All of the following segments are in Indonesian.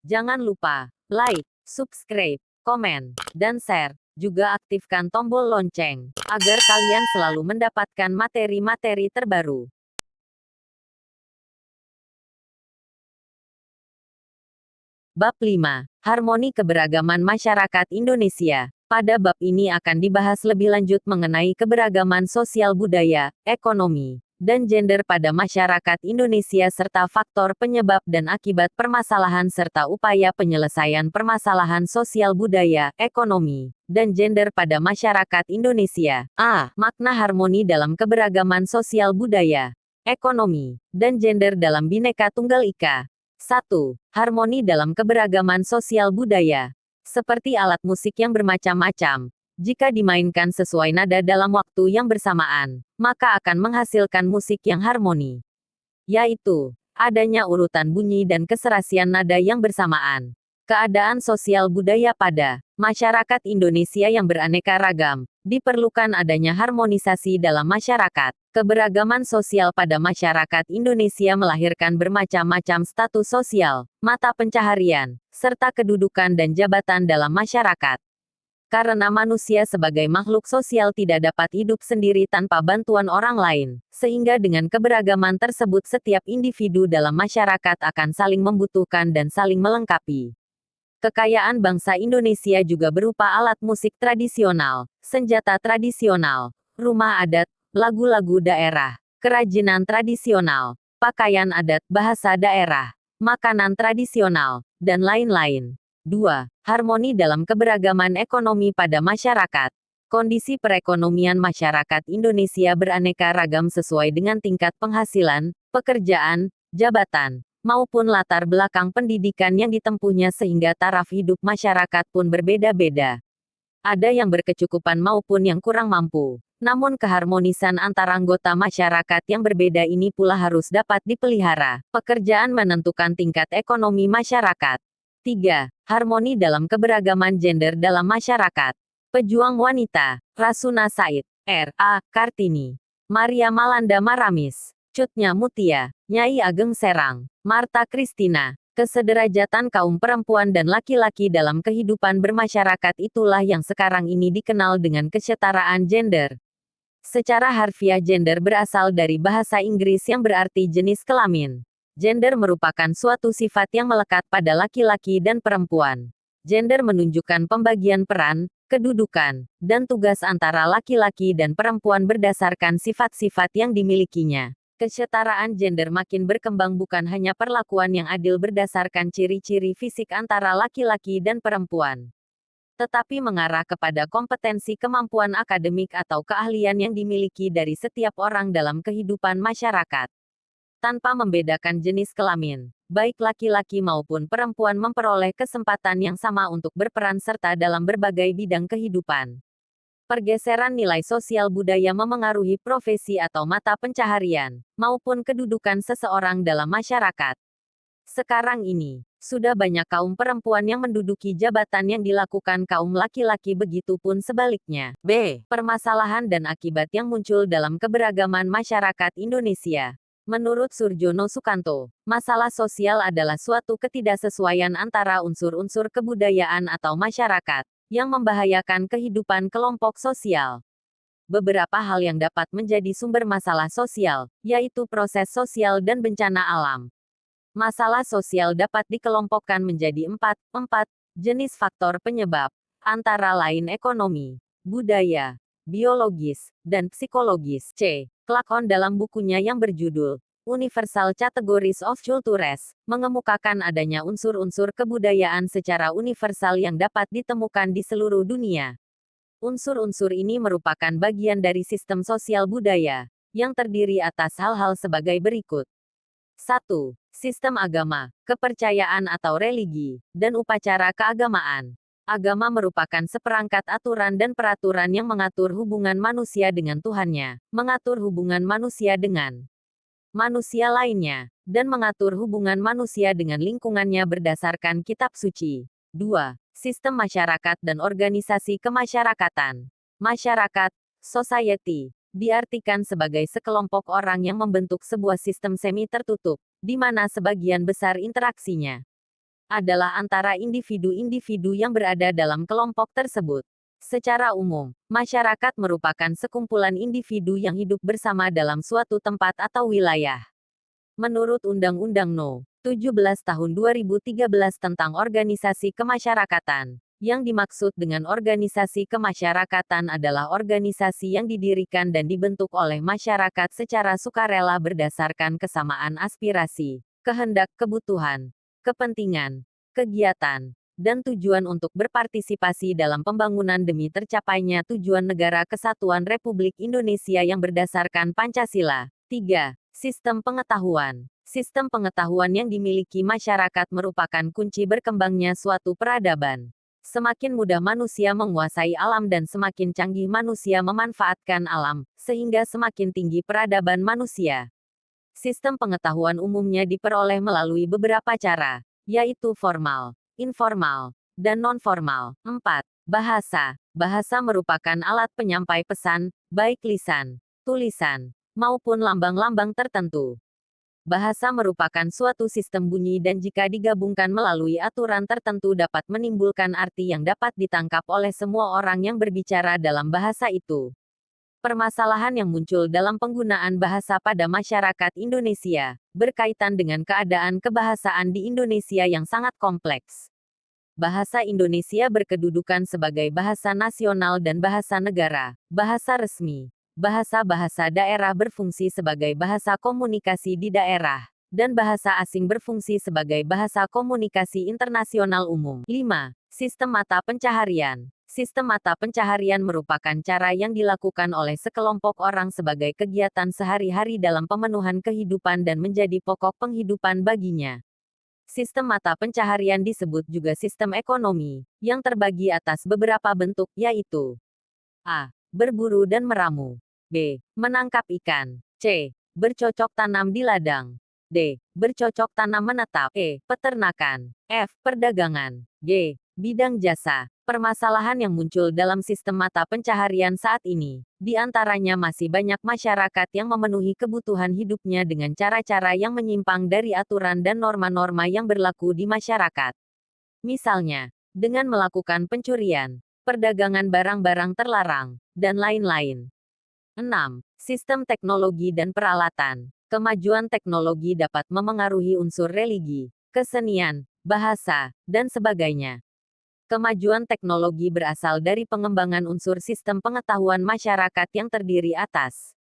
Jangan lupa like, subscribe, komen, dan share. Juga aktifkan tombol lonceng agar kalian selalu mendapatkan materi-materi terbaru. Bab 5. Harmoni Keberagaman Masyarakat Indonesia. Pada bab ini akan dibahas lebih lanjut mengenai keberagaman sosial budaya, ekonomi, dan gender pada masyarakat Indonesia serta faktor penyebab dan akibat permasalahan serta upaya penyelesaian permasalahan sosial budaya, ekonomi, dan gender pada masyarakat Indonesia. A. Makna harmoni dalam keberagaman sosial budaya, ekonomi, dan gender dalam Bhinneka Tunggal Ika. 1. Harmoni dalam keberagaman sosial budaya. Seperti alat musik yang bermacam-macam, jika dimainkan sesuai nada dalam waktu yang bersamaan, maka akan menghasilkan musik yang harmoni. Yaitu, adanya urutan bunyi dan keserasian nada yang bersamaan. Keadaan sosial budaya pada masyarakat Indonesia yang beraneka ragam, diperlukan adanya harmonisasi dalam masyarakat. Keberagaman sosial pada masyarakat Indonesia melahirkan bermacam-macam status sosial, mata pencaharian, serta kedudukan dan jabatan dalam masyarakat. Karena manusia sebagai makhluk sosial tidak dapat hidup sendiri tanpa bantuan orang lain, sehingga dengan keberagaman tersebut setiap individu dalam masyarakat akan saling membutuhkan dan saling melengkapi. Kekayaan bangsa Indonesia juga berupa alat musik tradisional, senjata tradisional, rumah adat, lagu-lagu daerah, kerajinan tradisional, pakaian adat, bahasa daerah, makanan tradisional, dan lain-lain. 2. Harmoni dalam keberagaman ekonomi pada masyarakat. Kondisi perekonomian masyarakat Indonesia beraneka ragam sesuai dengan tingkat penghasilan, pekerjaan, jabatan, maupun latar belakang pendidikan yang ditempuhnya sehingga taraf hidup masyarakat pun berbeda-beda. Ada yang berkecukupan maupun yang kurang mampu. Namun keharmonisan antara anggota masyarakat yang berbeda ini pula harus dapat dipelihara. Pekerjaan menentukan tingkat ekonomi masyarakat. 3. Harmoni dalam keberagaman gender dalam masyarakat. Pejuang wanita, Rasuna Said, R.A. Kartini, Maria Malanda Maramis, Cutnya Mutia, Nyai Ageng Serang, Marta Kristina. Kesederajatan kaum perempuan dan laki-laki dalam kehidupan bermasyarakat itulah yang sekarang ini dikenal dengan kesetaraan gender. Secara harfiah gender berasal dari bahasa Inggris yang berarti jenis kelamin. Gender merupakan suatu sifat yang melekat pada laki-laki dan perempuan. Gender menunjukkan pembagian peran, kedudukan, dan tugas antara laki-laki dan perempuan berdasarkan sifat-sifat yang dimilikinya. Kesetaraan gender makin berkembang bukan hanya perlakuan yang adil berdasarkan ciri-ciri fisik antara laki-laki dan perempuan, tetapi mengarah kepada kompetensi kemampuan akademik atau keahlian yang dimiliki dari setiap orang dalam kehidupan masyarakat. Tanpa membedakan jenis kelamin, baik laki-laki maupun perempuan memperoleh kesempatan yang sama untuk berperan serta dalam berbagai bidang kehidupan. Pergeseran nilai sosial budaya memengaruhi profesi atau mata pencaharian, maupun kedudukan seseorang dalam masyarakat. Sekarang ini, sudah banyak kaum perempuan yang menduduki jabatan yang dilakukan kaum laki-laki, begitupun sebaliknya. B. Permasalahan dan akibat yang muncul dalam keberagaman masyarakat Indonesia. Menurut Surjono Sukanto, masalah sosial adalah suatu ketidaksesuaian antara unsur-unsur kebudayaan atau masyarakat yang membahayakan kehidupan kelompok sosial. Beberapa hal yang dapat menjadi sumber masalah sosial, yaitu proses sosial dan bencana alam. Masalah sosial dapat dikelompokkan menjadi empat jenis faktor penyebab, antara lain ekonomi, budaya, biologis, dan psikologis. C. Clarkson dalam bukunya yang berjudul Universal Categories of Cultures, mengemukakan adanya unsur-unsur kebudayaan secara universal yang dapat ditemukan di seluruh dunia. Unsur-unsur ini merupakan bagian dari sistem sosial budaya, yang terdiri atas hal-hal sebagai berikut. 1. Sistem agama, kepercayaan atau religi, dan upacara keagamaan. Agama merupakan seperangkat aturan dan peraturan yang mengatur hubungan manusia dengan Tuhannya, mengatur hubungan manusia dengan manusia lainnya, dan mengatur hubungan manusia dengan lingkungannya berdasarkan kitab suci. 2. Sistem masyarakat dan organisasi kemasyarakatan. Masyarakat, society, diartikan sebagai sekelompok orang yang membentuk sebuah sistem semi tertutup, di mana sebagian besar interaksinya adalah antara individu-individu yang berada dalam kelompok tersebut. Secara umum, masyarakat merupakan sekumpulan individu yang hidup bersama dalam suatu tempat atau wilayah. Menurut Undang-Undang No. 17 Tahun 2013 tentang Organisasi Kemasyarakatan, yang dimaksud dengan organisasi kemasyarakatan adalah organisasi yang didirikan dan dibentuk oleh masyarakat secara sukarela berdasarkan kesamaan aspirasi, kehendak, kebutuhan, kepentingan, kegiatan, dan tujuan untuk berpartisipasi dalam pembangunan demi tercapainya tujuan Negara Kesatuan Republik Indonesia yang berdasarkan Pancasila. 3. Sistem pengetahuan. Sistem pengetahuan yang dimiliki masyarakat merupakan kunci berkembangnya suatu peradaban. Semakin mudah manusia menguasai alam dan semakin canggih manusia memanfaatkan alam, sehingga semakin tinggi peradaban manusia. Sistem pengetahuan umumnya diperoleh melalui beberapa cara, yaitu formal, informal, dan non-formal. 4. Bahasa. Bahasa merupakan alat penyampai pesan, baik lisan, tulisan, maupun lambang-lambang tertentu. Bahasa merupakan suatu sistem bunyi dan jika digabungkan melalui aturan tertentu dapat menimbulkan arti yang dapat ditangkap oleh semua orang yang berbicara dalam bahasa itu. Permasalahan yang muncul dalam penggunaan bahasa pada masyarakat Indonesia berkaitan dengan keadaan kebahasaan di Indonesia yang sangat kompleks. Bahasa Indonesia berkedudukan sebagai bahasa nasional dan bahasa negara, bahasa resmi. Bahasa-bahasa daerah berfungsi sebagai bahasa komunikasi di daerah, dan bahasa asing berfungsi sebagai bahasa komunikasi internasional umum. 5. Sistem mata pencaharian. Sistem mata pencaharian merupakan cara yang dilakukan oleh sekelompok orang sebagai kegiatan sehari-hari dalam pemenuhan kehidupan dan menjadi pokok penghidupan baginya. Sistem mata pencaharian disebut juga sistem ekonomi, yang terbagi atas beberapa bentuk yaitu A. Berburu dan meramu. B. Menangkap ikan. C. Bercocok tanam di ladang. D. Bercocok tanam menetap. E. Peternakan. F. Perdagangan. G. Bidang jasa. Permasalahan yang muncul dalam sistem mata pencaharian saat ini, di antaranya masih banyak masyarakat yang memenuhi kebutuhan hidupnya dengan cara-cara yang menyimpang dari aturan dan norma-norma yang berlaku di masyarakat. Misalnya, dengan melakukan pencurian, perdagangan barang-barang terlarang, dan lain-lain. 6. Sistem teknologi dan peralatan. Kemajuan teknologi dapat memengaruhi unsur religi, kesenian, bahasa, dan sebagainya. Kemajuan teknologi berasal dari pengembangan unsur sistem pengetahuan masyarakat yang terdiri atas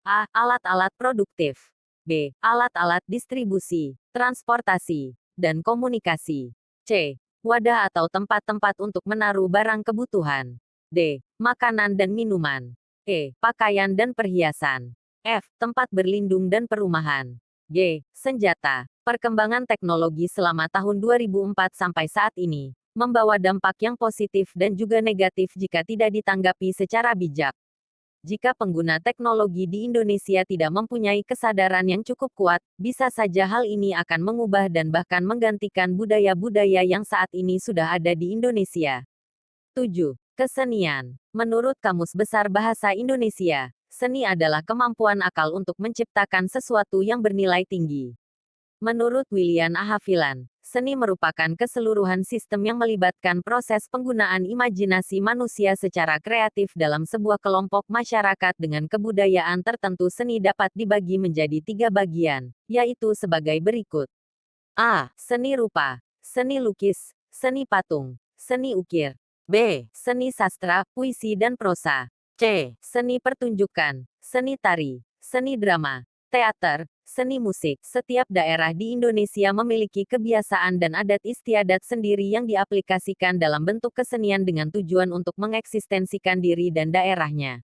A. Alat-alat produktif. B. Alat-alat distribusi, transportasi, dan komunikasi. C. Wadah atau tempat-tempat untuk menaruh barang kebutuhan. D. Makanan dan minuman. E. Pakaian dan perhiasan. F. Tempat berlindung dan perumahan. G. Senjata. Perkembangan teknologi selama tahun 2004 sampai saat ini membawa dampak yang positif dan juga negatif jika tidak ditanggapi secara bijak. Jika pengguna teknologi di Indonesia tidak mempunyai kesadaran yang cukup kuat, bisa saja hal ini akan mengubah dan bahkan menggantikan budaya-budaya yang saat ini sudah ada di Indonesia. 7. Kesenian. Menurut Kamus Besar Bahasa Indonesia, seni adalah kemampuan akal untuk menciptakan sesuatu yang bernilai tinggi. Menurut William A. Haviland, seni merupakan keseluruhan sistem yang melibatkan proses penggunaan imajinasi manusia secara kreatif dalam sebuah kelompok masyarakat dengan kebudayaan tertentu. Seni dapat dibagi menjadi 3 bagian, yaitu sebagai berikut. A. Seni rupa, seni lukis, seni patung, seni ukir. B. Seni sastra, puisi dan prosa. C. Seni pertunjukan, seni tari, seni drama, teater, seni musik. Setiap daerah di Indonesia memiliki kebiasaan dan adat istiadat sendiri yang diaplikasikan dalam bentuk kesenian dengan tujuan untuk mengeksistensikan diri dan daerahnya.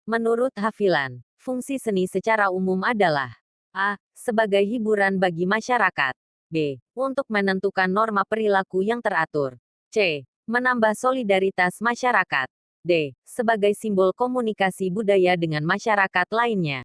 Menurut Haviland, fungsi seni secara umum adalah A. Sebagai hiburan bagi masyarakat. B. Untuk menentukan norma perilaku yang teratur. C. Menambah solidaritas masyarakat. D. Sebagai simbol komunikasi budaya dengan masyarakat lainnya.